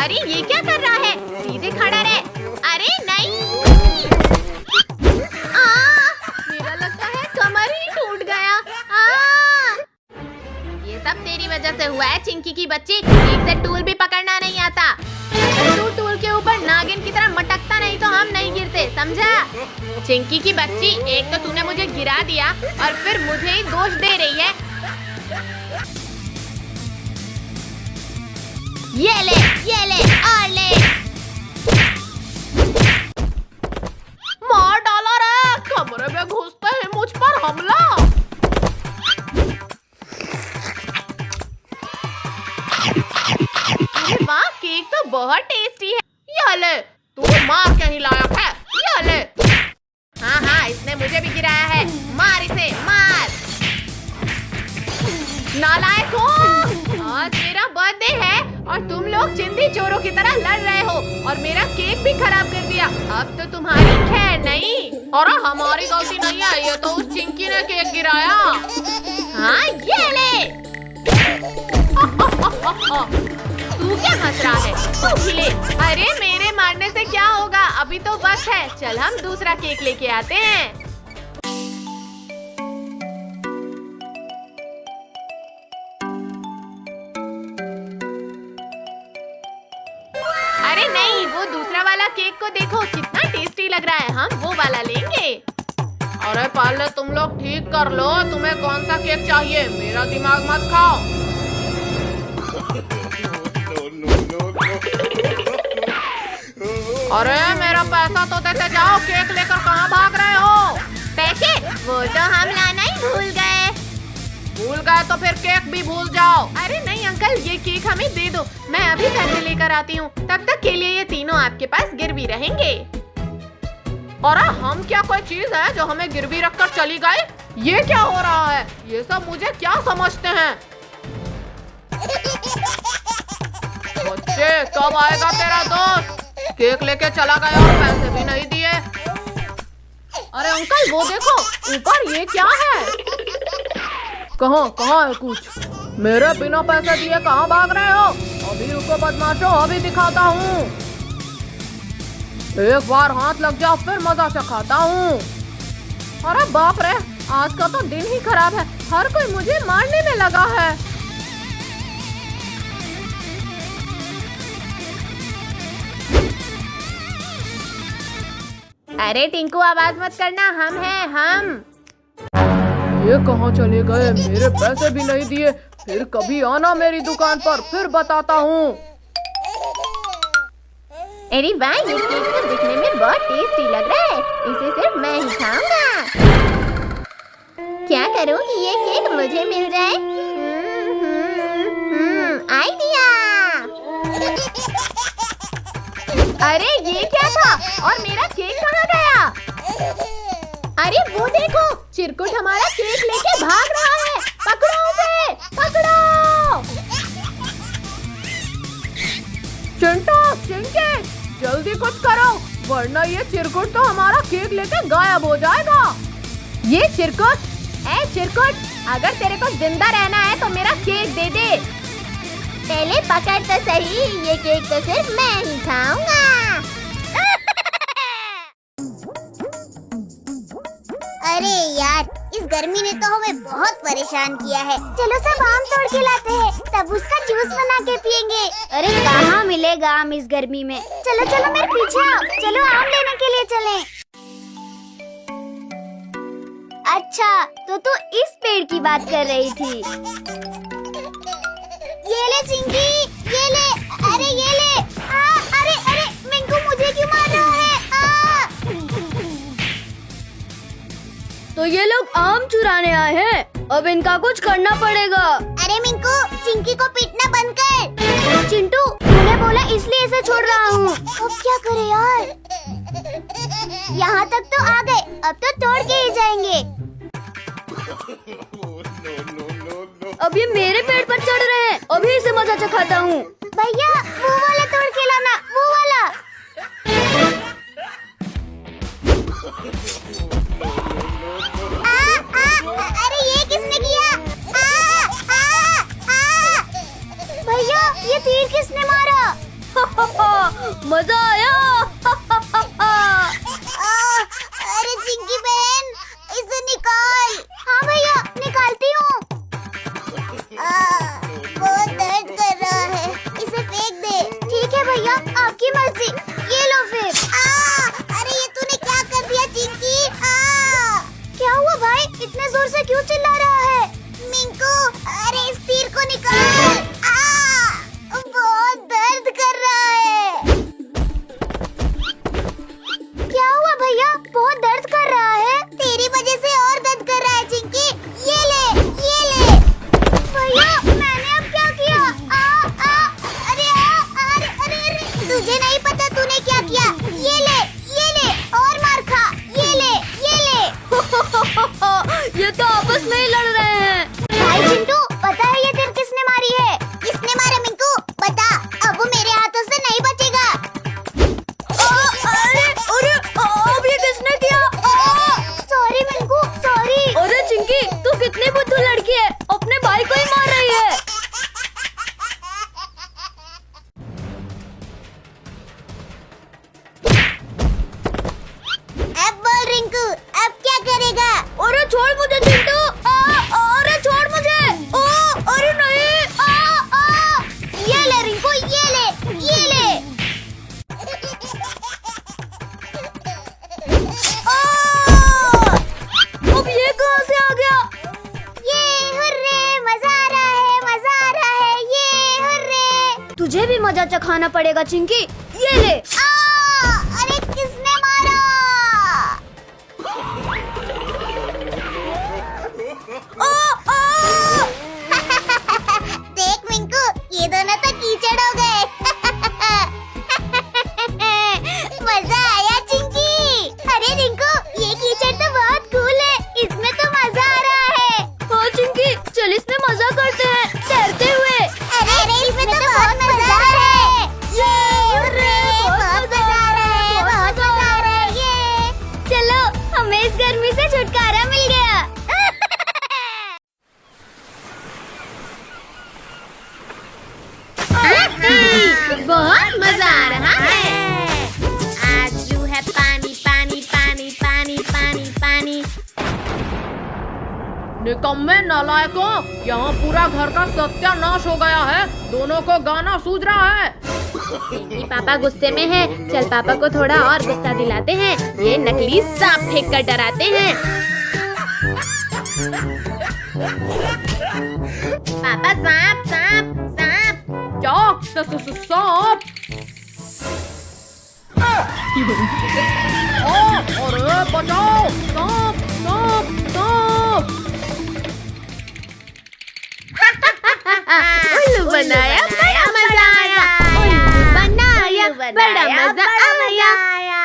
अरे ये क्या कर रहा है? सीधे खड़ा रहे। अरे नहीं। मेरा लगता है कमर ही टूट गया। ये सब तेरी वजह से हुआ है चिंकी की बच्ची। ठीक से टूल भी पकड़ना नहीं आता। अगर तू टूल के ऊपर नागिन की तरह मटकता नहीं तो हम नहीं गिरते, समझा? चिंकी की बच्ची, एक तो तूने मुझे गिरा दिया और फिर मुझे ही दोष दे रही है। ये ले और ले। मार डाला रे, कमरे में घुसते ही मुझ पर हमला। वाह, केक तो बहुत टेस्टी है। ये ले, तू मार के ही लायक है। ये ले। हाँ, इसने मुझे भी गिराया है। मार इसे, मार। नालायक हो। आज मेरा बर्थडे है और तुम लोग जिंदी चोरों की तरह लड़ रहे हो और मेरा केक भी खराब कर दिया। अब तो तुम्हारी खैर नहीं। और हमारी गलती नहीं है, ये तो उस चिंकी ने केक गिराया। हाँ, ये ले। तू क्या हंस रहा है? तू भी ले। अरे मेरे मारने से क्या होगा, अभी तो वक्त है। चल हम दूसरा केक लेके आते हैं। अरे नहीं, वो दूसरा वाला केक को देखो, कितना टेस्टी लग रहा है। हम वो वाला लेंगे। अरे पहले तुम लोग ठीक कर लो, तुम्हें कौन सा केक चाहिए? मेरा दिमाग मत खाओ। अरे मेरा पैसा तो देते जाओ, केक लेकर कहाँ भाग रहे हो? पैसे? वो तो हम लाना ही भूल गए। भूल गए तो फिर केक भी भूल जाओ। अरे नहीं अंकल, ये केक हमें दे दो, मैं अभी पैसे लेकर आती हूँ। तब तक के लिए ये तीनों आपके पास गिरवी रहेंगे। और हम क्या कोई चीज है जो हमें गिरवी रखकर चली गई? ये क्या हो रहा है? ये सब मुझे क्या समझते हैं? बच्चे, कब आएगा तेरा दोस्त? केक लेके चला गया और पैसे भी नहीं दिए। अरे अंकल वो देखो ऊपर, ये क्या है? कहाँ है कुछ? मेरे बिना पैसे दिए कहाँ भाग रहे हो? अभी रुको बदमाशों, अभी दिखाता हूँ। एक बार हाथ लग जाओ फिर मजा चखाता हूँ। अरे बाप रे, आज का तो दिन ही खराब है। हर कोई मुझे मारने में लगा है। अरे टिंकू, आवाज मत करना, हम हैं हम। ये कहाँ चले गए? मेरे पैसे भी नहीं दिए। फिर कभी आना मेरी दुकान पर, फिर बताता हूँ। अरे वाह, ये केक तो दिखने में बहुत टेस्टी लग रहा है। इसे सिर्फ मैं ही खाऊंगा। क्या करूँ कि ये केक मुझे मिल जाए? आइडिया। अरे ये क्या था? और मेरा केक कहाँ गया? अरे वो देखो, चिरकुट हमारा केक लेके भाग रहा है। पकड़ो उसे, पकड़ो। चिंकी, जल्दी कुछ करो, वरना ये चिरकुट तो हमारा केक लेके गायब हो जाएगा। ये चिरकुट, अगर तेरे को जिंदा रहना है तो मेरा केक दे दे। पहले पकड़ तो सही, ये केक तो सिर्फ मैं ही खाऊंगा। अरे यार, इस गर्मी ने तो हमें बहुत परेशान किया है। चलो सब आम तोड़ के लाते हैं, तब उसका जूस बना के पियेंगे। अरे कहाँ मिलेगा आम इस गर्मी में? चलो मेरे पीछे आओ, चलो आम लेने के लिए चलें। अच्छा, तो तू इस पेड़ की बात कर रही थी। ये ले चिंकी, ये ले। अरे ये ले। अरे मिंकू, मुझे क्यों मार रहा है? तो ये लोग आम चुराने आए हैं, अब इनका कुछ करना पड़ेगा। अरे मिंकू, चिंकी को पीटना बंद कर। चिंटू, तूने बोला इसलिए इसे छोड़ रहा हूँ। अब क्या करे यार? यहाँ तक तो आ गए, अब तो तोड़ के ही जाएंगे। अब ये मेरे पेड़ पर चढ़ रहे हैं, अभी इसे मजा चखाता हूँ। भैया वो वाला तोड़ के लाना, वो वाला। अरे ये किसने किया? भैया ये तीर किसने मारा? मजा आया। अरे चिंकी बहन, इसे निकाल। हाँ भैया, निकालती हूँ। बहुत दर्द कर रहा है, इसे फेंक दे। ठीक है भैया, आपकी मर्जी। ये लो फिर। अरे ये तूने क्या कर दिया चिंकी? क्या हुआ भाई, इतने जोर से क्यों चिल्ला रहा है? मिंकू, अरे इस तीर को निकाल। बहुत दर्द कर रहा है। क्या हुआ भैया, बहुत दर्द कर रहा है? तेरी वजह से और दर्द कर रहा है चिंकी। ये ले, ये ले। भैया, मैंने अब क्या किया? अरे अरे अरे अरे, तुझे नहीं पता तूने क्या किया? ये ले, और मार खा। ये ले, ये ले। ये तो आपस में ही लड़ रहे हैं। भाई चिंटू, पता है ये तीर किसने मारी है? किसने मारा मिंकू? बता, अब वो मेरे हाथों से नहीं बचेगा। अरे अरे, अब ये किसने किया? Sorry Minku, sorry. अरे चिंकी, तू कितनी बुद्धू लड़की है, अपने भाई को ही मार रही है। अब बोल रिंकू, अब क्या करेगा? अरे छोड़ मुझे चिंटू। अरे छोड़ मुझे। अरे नहीं। ये ले रिंकू, ये ले, ये ले। अब ये कहाँ से आ गया? ये हुर्रे, मजा आ रहा है, मजा आ रहा है। ये हुर्रे। तुझे भी मजा चखाना पड़ेगा चिंकी। ये ले। अरे किसने मारा? देख मिंकू, ये दोनों तो कीचड़ हो गए। मजा आया चिंकी। अरे रिंकू, ये कीचड़ तो बहुत कूल है, इसमें तो मजा आ रहा है। हाँ चिंकी, चल इसमें मजा करते हैं, तैरते हुए। अरे इसमें तो बहुत मजा आ रहा है। ये हुर्रे, बहुत मजा आ रहा है, बहुत मजा आ रहा है। ये चलो, हमें इस गर्मी से छुटकारा मिल गया। बहुत मजा आ रहा है। आज जो है पानी पानी पानी पानी पानी पानी। निकम्मे नालायकों, यहाँ पूरा घर का सत्यानाश हो गया है। दोनों को गाना सूझ रहा है। पापा गुस्से में है, चल पापा को थोड़ा और गुस्सा दिलाते हैं। ये नकली सांप फेंक कर डराते हैं। पापा सांप सांप सांप। क्या? सांप? अरे बचाओ, सांप सांप सांप। उल्लू बनाया, बड़ा मजा आया। उल्लू बनाया, बड़ा मजा आया।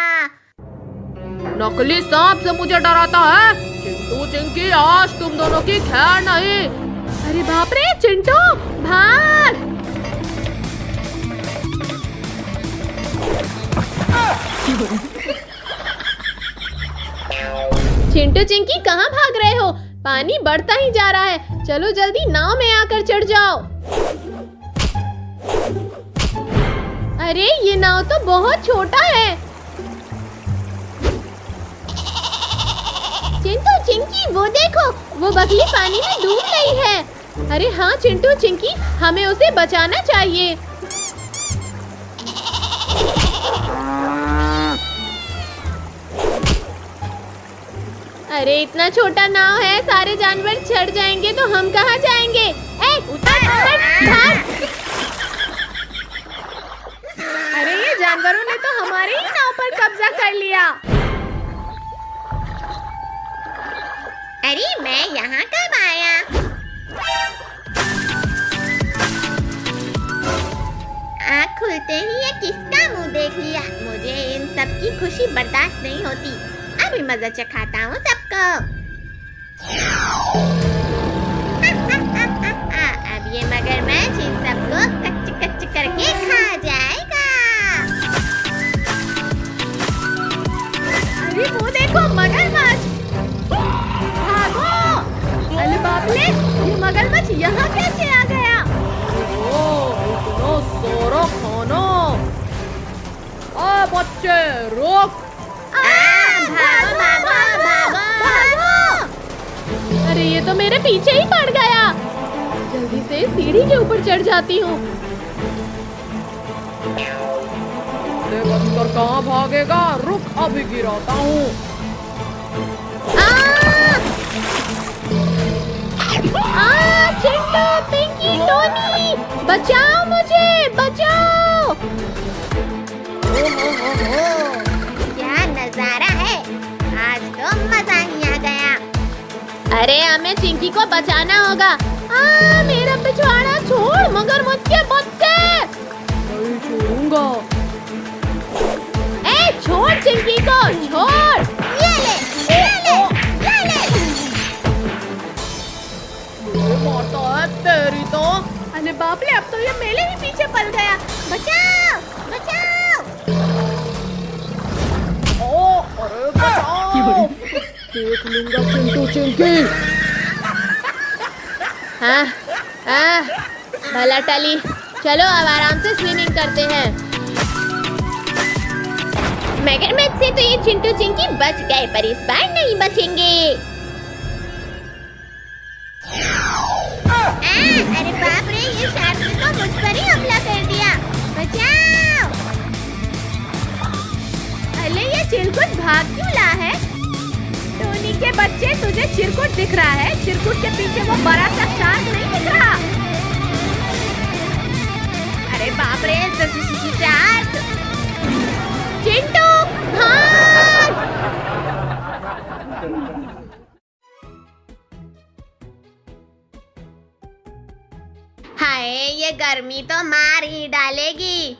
नकली सांप से मुझे डराता है? चिंटू चिंकी, आज तुम दोनों की खैर नहीं। अरे बाप रे चिंटू, भाग। चिंटू चिंकी, कहाँ भाग रहे हो? पानी बढ़ता ही जा रहा है। चलो जल्दी नाव में आकर चढ़ जाओ। अरे ये नाव तो बहुत छोटा है। चिंटू चिंकी, वो देखो, वो बगली पानी में डूब गई है। अरे हाँ चिंटू चिंकी, हमें उसे बचाना चाहिए। अरे इतना छोटा नाव है, सारे जानवर चढ़ जाएंगे तो हम कहाँ जाएंगे? उतर भाग। अरे ये जानवरों ने तो हमारे ही नाव पर कब्जा कर लिया। अरे मैं यहाँ कब आया? आँख खुलते ही ये किसका मुंह देख लिया। मुझे इन सब की खुशी बर्दाश्त नहीं होती। अभी मजा चखाता हूँ सबको। अब ये मगरमच्छ इन सबको कच्च कच्च करके खा जाएगा। अरे वो देखो मगरमच्छ, भागो। अरे बाप रे, ये मगरमच्छ यहाँ कैसे आ गया? ओह, इतना सारा खाना। ओ बच्चे रुक। भागो भागो भागो। अरे ये तो मेरे पीछे ही पड़ गया। जल्दी से सीढ़ी के ऊपर चढ़ जाती हूँ। इससे बचकर कहाँ भागेगा, रुक अभी गिराता हूँ। चिंटू, पिंकी, टोनी, बचाओ मुझे, बचाओ। क्या नजारा है, आज तो मजा ही आ गया। अरे हमें चिंकी को बचाना होगा। मेरा पिछवाड़ा छोड़ मगरमच्छ के बच्चे। नहीं छोड़ूंगा। ए छोड़ चिंकी को, छोड़। ये ले। माता है तेरी तो। अरे बाप रे, अब तो ये मेरे ही पीछे पल गया। बचाओ बचाओ। ओ अरे बचाओ। देख लूंगा चिंटू चिंकी। हाँ भला टली। चलो अब आराम से स्विमिंग करते हैं। मगरमच्छ से तो ये चिंटू चिंकी बच गए, पर इस बार नहीं बचेंगे। अरे बाप रे, ये शार्क ने तो मुझ पर ही हमला कर दिया। बचाओ। अरे ये चिरकुट भाग क्यों ला है? टोनी के बच्चे, तुझे चिरकुट दिख रहा है? चिरकुट के पीछे वो बड़ा सा शार्क नहीं दिख रहा? अरे बाप रे, शार्क। चिंटू भाग। हाय, ये गर्मी तो मार ही डालेगी।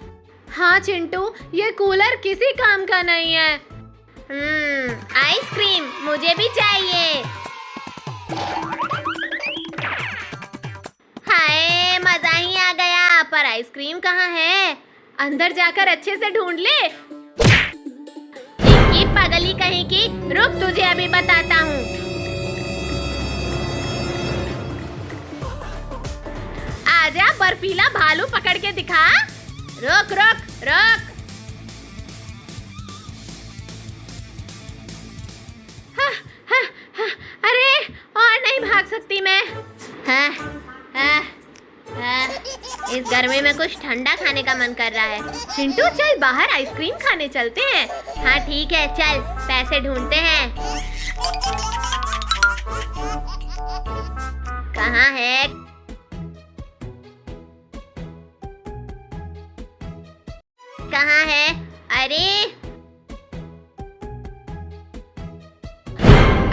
हाँ चिंटू, ये कूलर किसी काम का नहीं है। आइसक्रीम मुझे भी चाहिए। हाय, मजा ही आ गया, पर आइसक्रीम कहाँ है? अंदर जाकर अच्छे से ढूंढ ले। चिंकी पगली कहीं की, रुक तुझे अभी बताता हूँ। आजा, बर्फीला भालू पकड़ के दिखा। रुक रुक रुक। अरे और नहीं भाग सकती मैं। इस गर्मी में कुछ ठंडा खाने का मन कर रहा है। चिंटू चल बाहर आइसक्रीम खाने चलते हैं। हाँ ठीक है, चल पैसे ढूंढते हैं। कहाँ है? कहाँ है?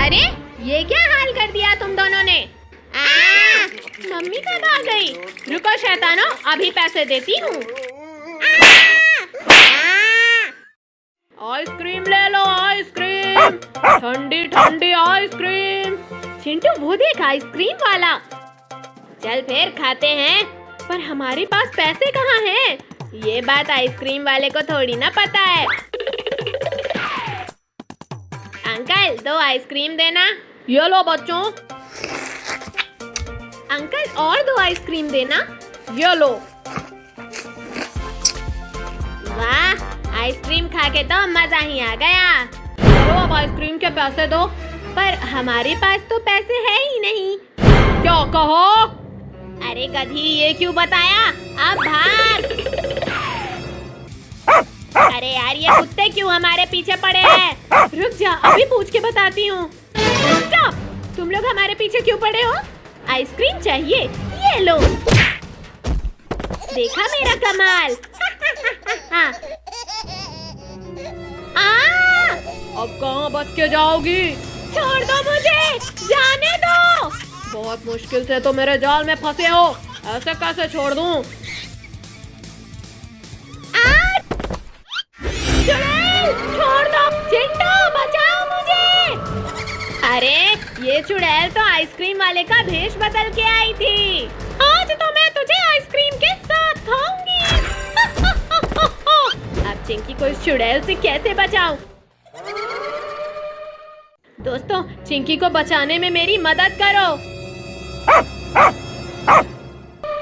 अरे ये क्या हाल कर दिया तुम दोनों ने? मम्मी कब आ गई? रुको शैतानो, अभी पैसे देती हूँ। आइसक्रीम ले लो, आइसक्रीम, ठंडी ठंडी आइसक्रीम। चिंटू वो देख आइसक्रीम वाला। चल फिर खाते हैं, पर हमारे पास पैसे कहाँ हैं? ये बात आइसक्रीम वाले को थोड़ी ना पता है। अंकल 2 आइसक्रीम देना। ये लो बच्चों। अंकल और 2 आइसक्रीम देना। ये लो। वाह, आइसक्रीम खा के तो मजा ही आ गया। चलो अब आइसक्रीम के पैसे दो। पर हमारे पास तो पैसे है ही नहीं। क्या कहो? अरे गधी, ये क्यों बताया? अब भाग। अरे यार, ये कुत्ते क्यों हमारे पीछे पड़े हैं? रुक जा, अभी पूछ के बताती हूँ। स्टॉप! तुम लोग हमारे पीछे क्यों पड़े हो? आइसक्रीम चाहिए? ये लो। देखा मेरा कमाल? अब कहाँ बच के जाओगी? छोड़ दो मुझे, जाने दो। बहुत मुश्किल से तो मेरे जाल में फंसे हो, ऐसे कैसे छोड़ दूं? छोड़ दो चिंटू, बचाओ मुझे। अरे ये चुड़ैल तो आइसक्रीम वाले का भेष बदल के आई थी। आज तो मैं तुझे आइसक्रीम के साथ खाऊंगी। अब चिंकी को इस चुड़ैल से कैसे बचाऊं? दोस्तों, चिंकी को बचाने में मेरी मदद करो।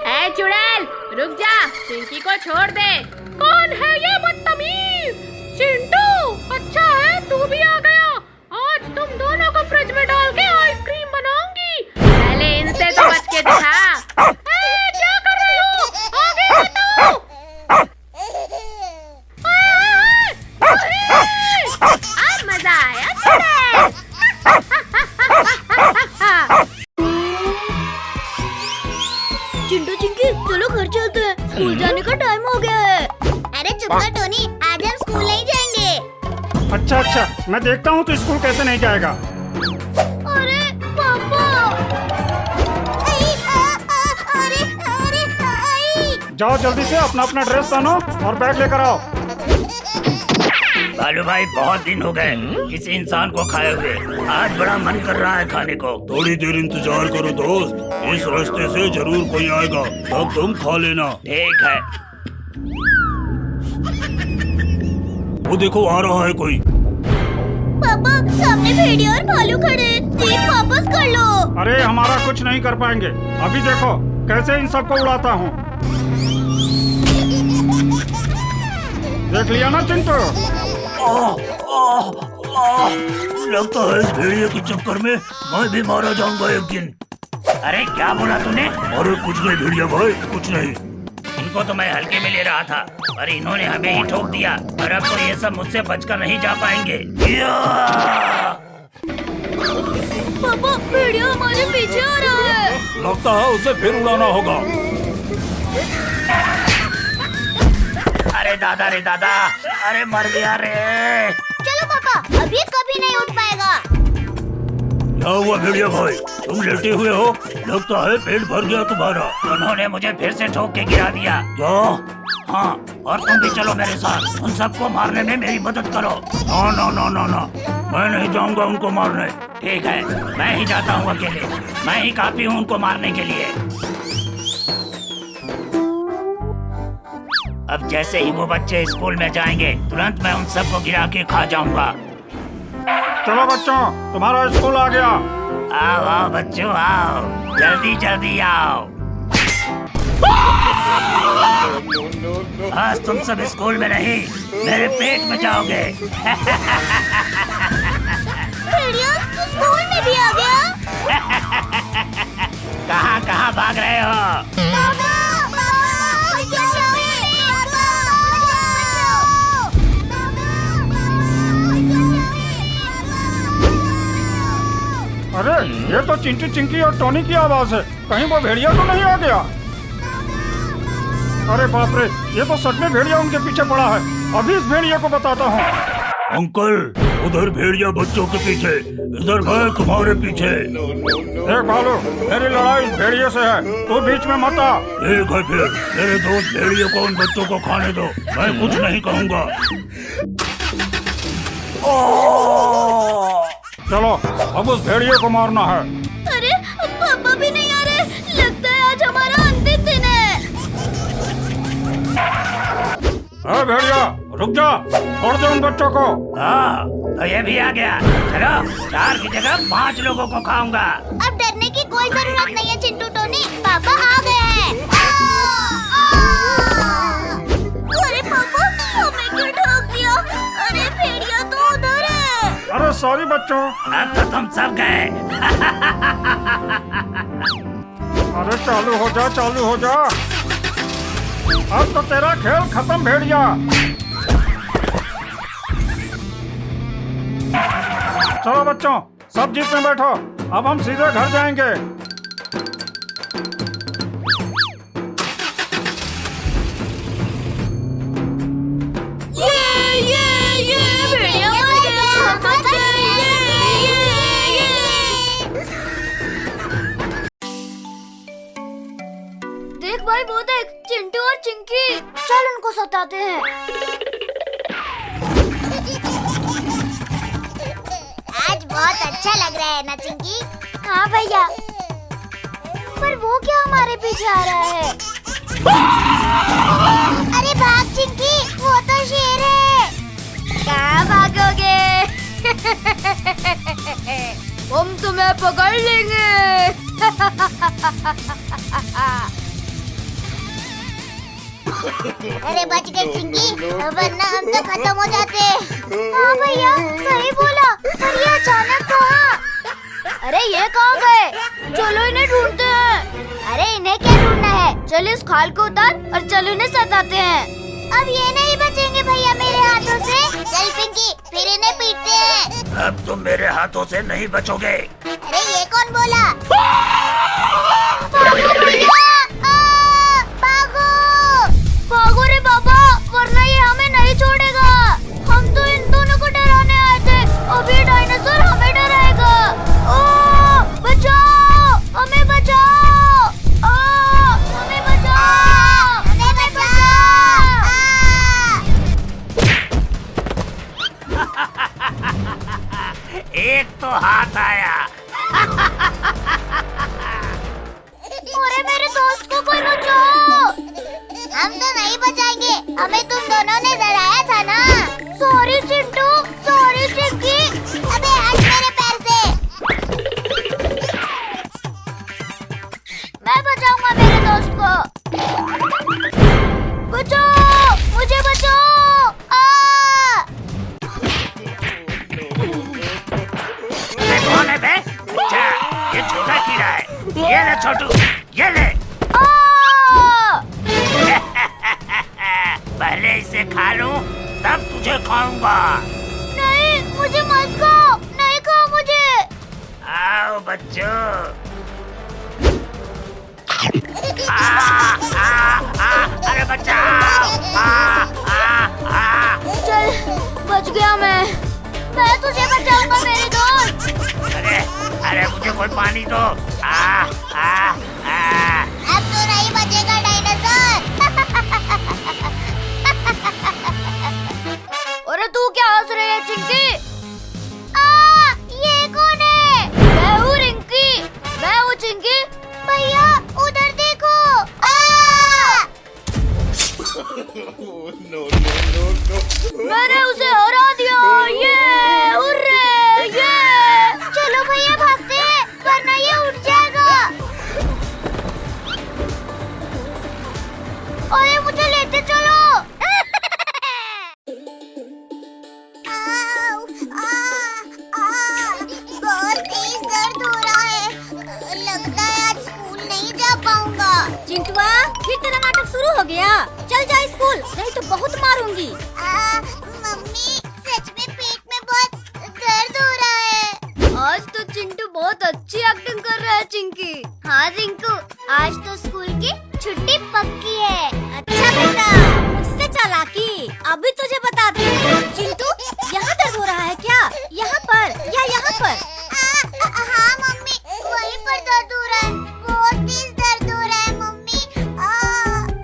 ए चुड़ैल, रुक जा, चिंकी को छोड़ दे। कौन है ये बदतमीज? घर चलते हैं, स्कूल जाने का टाइम हो गया है। अरे चुप कर टोनी, आज हम स्कूल नहीं जाएंगे। अच्छा, मैं देखता हूँ तो स्कूल कैसे नहीं जाएगा। अरे पापा। जाओ जल्दी से अपना अपना ड्रेस पहनो और बैग लेकर आओ। बालू भाई, बहुत दिन हो गए किसी इंसान को खाए हुए। आज बड़ा मन कर रहा है खाने को। थोड़ी देर इंतजार करो दोस्त, इस रास्ते से जरूर कोई आएगा, तब तुम खा लेना। ठीक है। वो देखो आ रहा है कोई। पापा, सामने भेड़िया और भालू खड़े हैं, जीप वापस कर लो। अरे हमारा कुछ नहीं कर पाएंगे। अभी देखो कैसे इन सबको उड़ाता हूँ। देख लिया ना चिंटू? लगता है इस भेड़िए के चक्कर में मैं भी मारा जाऊंगा एक दिन। अरे क्या बोला तूने? अरे कुछ नहीं भेड़िया भाई, कुछ नहीं। इनको तो मैं हल्के में ले रहा था, पर इन्होंने हमें ही ठोक दिया। और अब तो ये सब मुझसे बचकर नहीं जा पाएंगे। पापा, भेड़िया हमारे पीछे आ रहा है। लगता है उसे फिर उड़ाना होगा। अरे दादा रे दादा, अरे मर गया रे। चलो पापा, अब ये कभी नहीं उठ पाएगा। क्या हुआ भेड़िया भाई, तुम लेटे हुए हो? लगता है पेट भर गया तुम्हारा। उन्होंने मुझे फिर से ठोक के गिरा दिया। क्या? हाँ, और तुम भी चलो मेरे साथ, उन सबको मारने में मेरी मदद करो। ना ना ना ना ना, मैं नहीं जाऊंगा उनको मारने। ठीक है, मैं ही जाता हूँ अकेले। मैं ही काफी हूँ उनको मारने के लिए। अब जैसे ही वो बच्चे स्कूल में जाएंगे, तुरंत मैं उन सबको गिरा के खा जाऊंगा। चलो बच्चों, तुम्हारा स्कूल आ गया। आओ आओ बच्चों, आओ जल्दी जल्दी आओ। आज तुम सब स्कूल में नहीं, मेरे पेट में जाओगे। भेड़िया, तू स्कूल में भी आ गया? कहाँ कहाँ भाग रहे हो? अरे ये तो चिंटी चिंकी और टोनी की आवाज है। कहीं वो भेड़िया तो नहीं आ गया? अरे बाप रे, ये तो सच में भेड़िया उनके पीछे पड़ा है। अभी इस भेड़िया को बताता हूँ। अंकल, उधर भेड़िया बच्चों के पीछे, इधर मैं तुम्हारे पीछे। देख भालू, मेरी लड़ाई इस भेड़िए से है, तू बीच में मत आ। ठीक है फिर, मेरे दोस्त भेड़िए को उन बच्चों को खाने दो, मैं कुछ नहीं कहूँगा। चलो अब उस भेड़िए को मारना है। अरे पापा भी नहीं आ रहे, लगता है आज हमारा अंतिम दिन है। अरे भेड़िया रुक जा, छोड़ दे उन बच्चों को। हाँ, तो ये भी आ गया। चलो, 4 की जगह 5 लोगों को खाऊंगा। अब डरने की कोई जरूरत नहीं है चिंटू टोनी, पापा आ गए हैं। अरे पापा, हमें क्यों ठोक दिया? अरे भेड़िया तो उधर है। अरे सॉरी बच्चों। अब तो तुम सब गए। अरे चालू हो जा, चालू हो जा। अब तो तेरा खेल खत्म भेड़िया। चलो बच्चों, सब जीप में बैठो, अब हम सीधे घर जाएंगे। भेड़िया मर गया, हम बच गए। देख भाई, वो देख, चिंटू और चिंकी। चल उनको सताते हैं। आज बहुत अच्छा लग रहा है ना चिंकी? हाँ भैया। पर वो क्या हमारे पीछे आ रहा है? अरे भाग चिंकी, वो तो शेर है। कहाँ भागोगे? हम तुम्हें पकड़ लेंगे। अरे बच गए चिंकी, वरना हम तो खत्म हो जाते। हाँ भैया, सही बोला। पर ये अचानक कहाँ? अरे ये कहाँ गए? चलो इन्हें ढूंढते हैं। अरे इन्हें क्या ढूंढना है? चल इस खाल को उतार और चल इन्हें सताते हैं। अब ये नहीं बचेंगे भैया मेरे हाथों से। चल पिंकी, फिर इन्हें पीटते हैं। अब तुम मेरे हाथों से नहीं बचोगे। अरे ये कौन बोला? भागो भैया, भागो। हम तो नहीं बचाएंगे, हमें तुम दोनों ने डराया था ना। Sorry Chintu, sorry Chinki. अबे हट मेरे पैर से। मैं बचाऊंगा मेरे दोस्त को। बचाओ, मुझे बचाओ। कौन है बे? अच्छा, ये छोटा कीड़ा है। ये ले छोटू, ये ले। पहले इसे खा लूं, तब तुझे खाऊंगा। नहीं, मुझे मत खाओ, नहीं खाओ मुझे। आओ बच्चों। अरे बचाओ। चल, बच गया मैं तुझे बचाऊंगा मेरे दोस्त। अरे मुझे कोई पानी दो। अब तो नहीं बचेगा डायनासोर। अरे तू क्या हंस रही है चिंकी? ये कौन है? मैं हूँ रिंकी। मैं हूँ चिंकी। भैया उधर देखो। मैंने उसे हरा दिया। ये हुर्रे, ये। चलो भैया भागते हैं, वरना ये उठ जाएगा। अरे मुझे लेते चलो। बहुत तेज दर्द हो रहा है, लगता है आज स्कूल नहीं जा पाऊंगा। चिंटुआ, फिर तेरा नाटक शुरू हो गया। चल जा स्कूल, नहीं तो बहुत मारूंगी। मम्मी, सच में पेट में बहुत दर्द हो रहा है। आज तो चिंटू बहुत अच्छी एक्टिंग कर रहा है चिंकी। हाँ रिंकू, आज तो स्कूल की छुट्टी पक्की है। अच्छा बेटा, मुझसे चालाकी। अभी तुझे बताती हूँ। चिंटू, यहाँ दर्द हो रहा है क्या? यहाँ पर या यहाँ पर? हाँ मम्मी, वहीं पर दर्द हो रहा है, बहुत तेज दर्द हो रहा है मम्मी।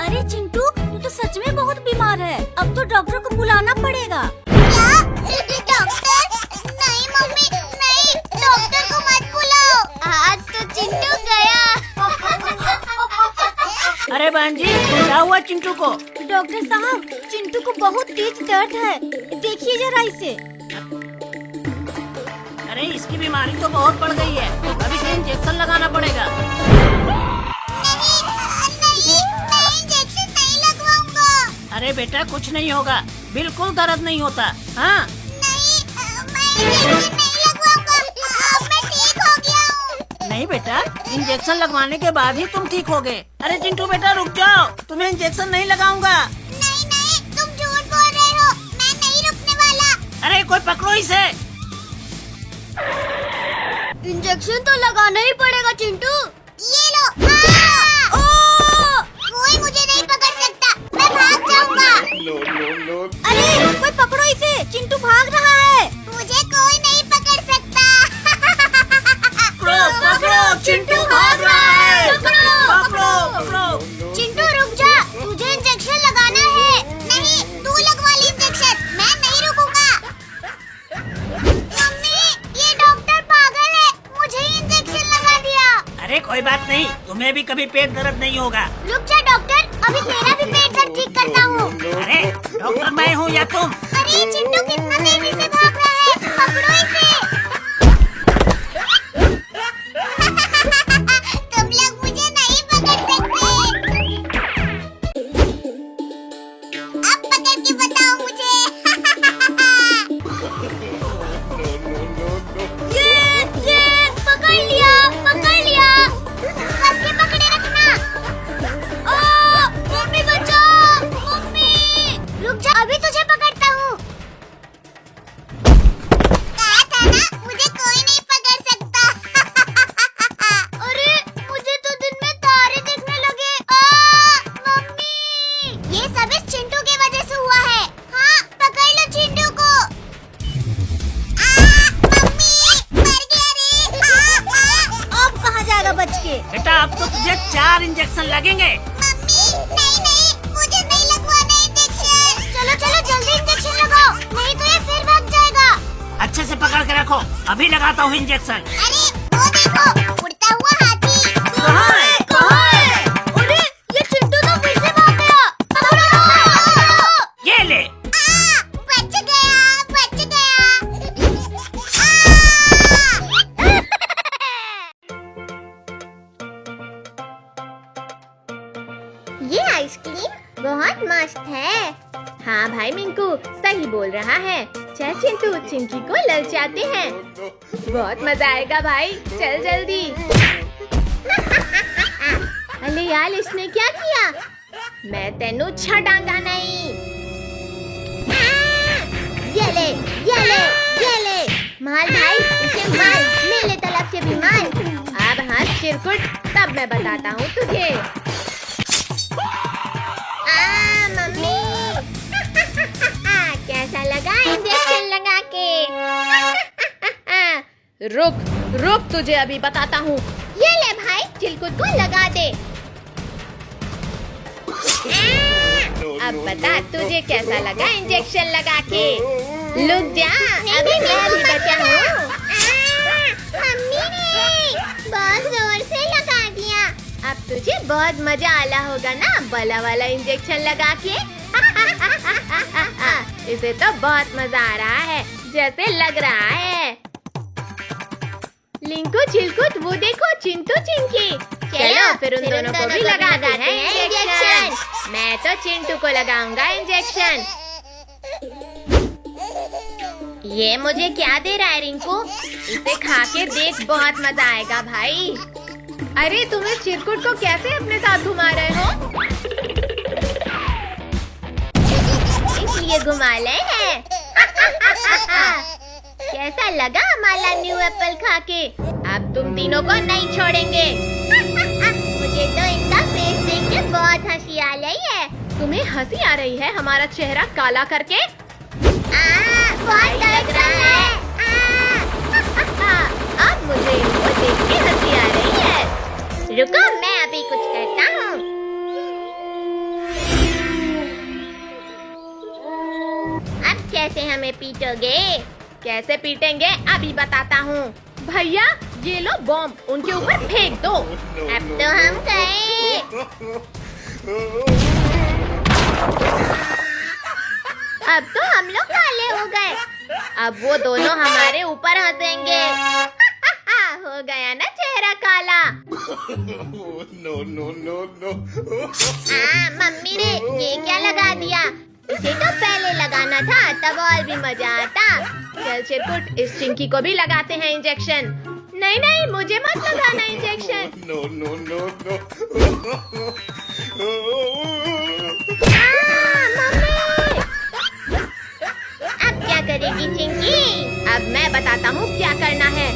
अरे चिंटू, तू तो सच में बहुत बीमार है। अब तो डॉक्टर को बुलाना पड़ेगा। क्या? डॉक्टर? नहीं मम्मी, नहीं, डॉक्टर को मत बुलाओ। आज तो चिंटू गया। अरे बहन जी, क्या हुआ चिंटू को? डॉक्टर साहब, चिंटू को बहुत तेज दर्द है, देखिए जरा इसे। अरे इसकी बीमारी तो बहुत बढ़ गई है, अब इसे इंजेक्शन लगाना पड़ेगा। नहीं, इंजेक्शन नहीं लगवाऊंगा। अरे बेटा, कुछ नहीं होगा, बिल्कुल दर्द नहीं होता। हाँ नहीं, मैं इंजेक्शन नहीं लगवाऊंगा, अब मैं ठीक हो गया हूँ। नहीं बेटा, इंजेक्शन लगवाने के बाद ही तुम ठीक होगे। अरे चिंटू बेटा रुक जाओ, तुम्हें इंजेक्शन नहीं लगाऊंगा। नहीं, तुम झूठ बोल रहे हो, मैं नहीं रुकने वाला। अरे कोई पकड़ो इसे। इंजेक्शन तो लगाना ही पड़ेगा चिंटू। ये लो। कोई मुझे नहीं पकड़ सकता, मैं भाग जाऊंगा। अरे कोई पकड़ो इसे, चिंटू भाग रहा है। मुझे कोई नहीं पकड़ सकता। पकड़ो, चिंटू भाग रहा है। पकड़ो। चिंटू रुक जा, तुझे इंजेक्शन लगाना है। नहीं, तू लगवा ली इंजेक्शन, मैं नहीं रुकूंगा। मम्मी, ये डॉक्टर पागल है, मुझे इंजेक्शन लगा दिया। अरे कोई बात नहीं, तुम्हें भी कभी पेट दर्द नहीं होगा। रुक जा डॉक्टर, अभी तेरा भी पेट दर्द ठीक करता हूँ। अरे डॉक्टर मैं हूँ या तुम? अरे चिंटू कितना तेजी से भाग रहा है, पकड़ो इसे। तुम लोग मुझे नहीं पकड़ सकते। अब पकड़ के बताओ मुझे। ये पकड़ लिया। बस के पकड़े रखना। मम्मी बचाओ, मम्मी। रुक जा, अभी तुझे पकड़ता हूँ। कहा था ना, मुझे कोई नहीं पकड़ सकता। अरे मुझे तो दिन में तारे दिखने लगे। मम्मी, ये सब इस चिंटू की वजह से हुआ है। हाँ, पकड़ लो चिंटू को। मम्मी, मर गया रे। अब कहाँ जाएगा बच के? बेटा अब तो तुझे 4 इंजेक्शन लगेंगे। मम्मी, नहीं, मुझे नहीं लगवाना इंजेक्शन। चलो जल्दी इंजेक्शन लगाओ, नहीं तो ये फिर भाग जाएगा। अच्छे से पकड़ के रखो, अभी लगाता हूँ इंजेक्शन। अरे वो देखो, उड़ता हुआ हाथी। कहाँ है? अरे ये चिंटू तो फिर से भाग गया। ये आइसक्रीम बहुत मस्त है। हाँ भाई मिंकू सही बोल रहा है। चल चिंटू चिंकी को ललचाते हैं। बहुत मजा आएगा भाई, चल जल्दी। अरे यार इसने क्या किया? मैं तेनू छड़ांगा नहीं। ये ले, ये ले, ये ले। मार भाई, इसे मार, मेरे तरफ से भी मार। अब हाथ चिरकुट, तब मैं बताता हूँ तुझे। मम्मी कैसा लगा इंजेक्शन लगा के? रुक रुक, तुझे अभी बताता हूँ। ये ले भाई, चिलकुट को लगा दे। अब बता तुझे कैसा लगा इंजेक्शन लगा के? लुक जा, अभी मैं भी बचा हूँ। मम्मी ने बहुत जोर से लगा दिया। अब तुझे बहुत मजा आला होगा ना बला वाला इंजेक्शन लगा के। इसे तो बहुत मजा आ रहा है, जैसे लग रहा है। लिंकू चिलकुट वो देखो चिंटू चिंकी। चलो फिर उन दोनों को भी लगाते हैं इंजेक्शन। मैं तो चिंटू को लगाऊंगा इंजेक्शन। ये मुझे क्या दे रहा है रिंकू? इसे खा के देख, बहुत मजा आएगा भाई। अरे तुम इस चिरकुट को कैसे अपने साथ घुमा रहे हो? इसलिए घुमा ले हैं। कैसा लगा हमारा न्यू एप्पल खा के? अब तुम तीनों को नहीं छोड़ेंगे। मुझे तो इनका फेस देख के बहुत हंसी आ रही है। तुम्हें हंसी आ रही है हमारा चेहरा काला करके? बहुत दर्द रहा है। अब मुझे इनको देख के हंसी आ रही है। रुको, मैं अभी कुछ करता हूँ। अब कैसे हमें पीटोगे? कैसे पीटेंगे अभी बताता हूँ। भैया ये लो बॉम्ब, उनके ऊपर फेंक दो। अब तो हम गए। अब तो हम लोग काले हो गए। अब वो दोनों हमारे ऊपर हंसेंगे। हो गया ना चेहरा काला। मम्मी ने ये क्या लगा दिया? इसे तो पहले लगाना था, तब और भी मजा आता। चल चिरकुट, इस चिंकी को भी लगाते हैं इंजेक्शन। नहीं नहीं, मुझे मत लगाना इंजेक्शन। अब क्या करेगी चिंकी? अब मैं बताता हूँ क्या करना है।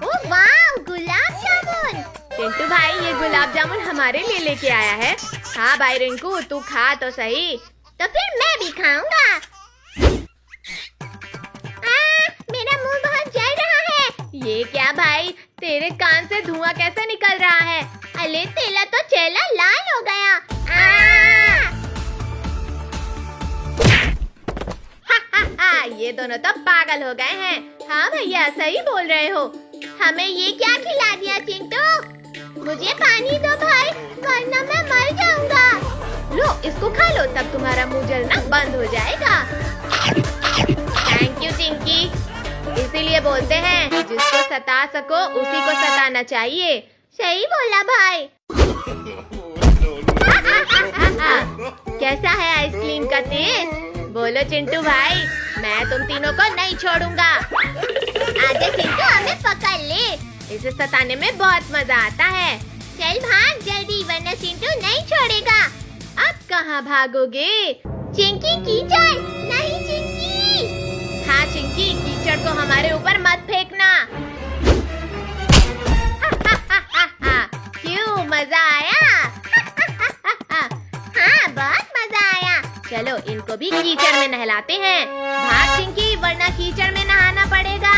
ओह वाह, गुलाब जामुन। चिंटू भाई ये गुलाब जामुन हमारे लिए लेके आया है। हाँ भाई रिंकू तू खा तो सही। तो फिर मैं भी खाऊंगा। मेरा मुंह बहुत जल रहा है। ये क्या भाई, तेरे कान से धुआं कैसे निकल रहा है? अरे तेरा तो चेहरा लाल हो गया। ये दोनों तो पागल हो गए हैं। हाँ भैया सही बोल रहे हो। हमें ये क्या खिला दिया चिंटू? मुझे पानी दो भाई, वरना मैं मर जाऊंगा। लो इसको खा लो, तब तुम्हारा मुंह जलना बंद हो जाएगा। Thank you Chinki. इसीलिए बोलते हैं जिसको सता सको उसी को सताना चाहिए। सही बोला भाई। कैसा है आइसक्रीम का टेस्ट? बोलो चिंटू भाई, मैं तुम तीनों को नहीं छोड़ूंगा। आजा चिंटू, हमें पकड़ ले। इसे सताने में बहुत मजा आता है। चल भाग जल्दी, वरना चिंटू नहीं छोड़ेगा। अब कहाँ भागोगे? चिंकी कीचड़ नहीं। चिंकी हाँ चिंकी, कीचड़ को हमारे ऊपर मत फेंकना। क्यों मजा आया? हाँ बहुत मजा आया। चलो इनको भी कीचड़ में नहलाते हैं। भाग चिंकी, वरना कीचड़ में नहाना पड़ेगा।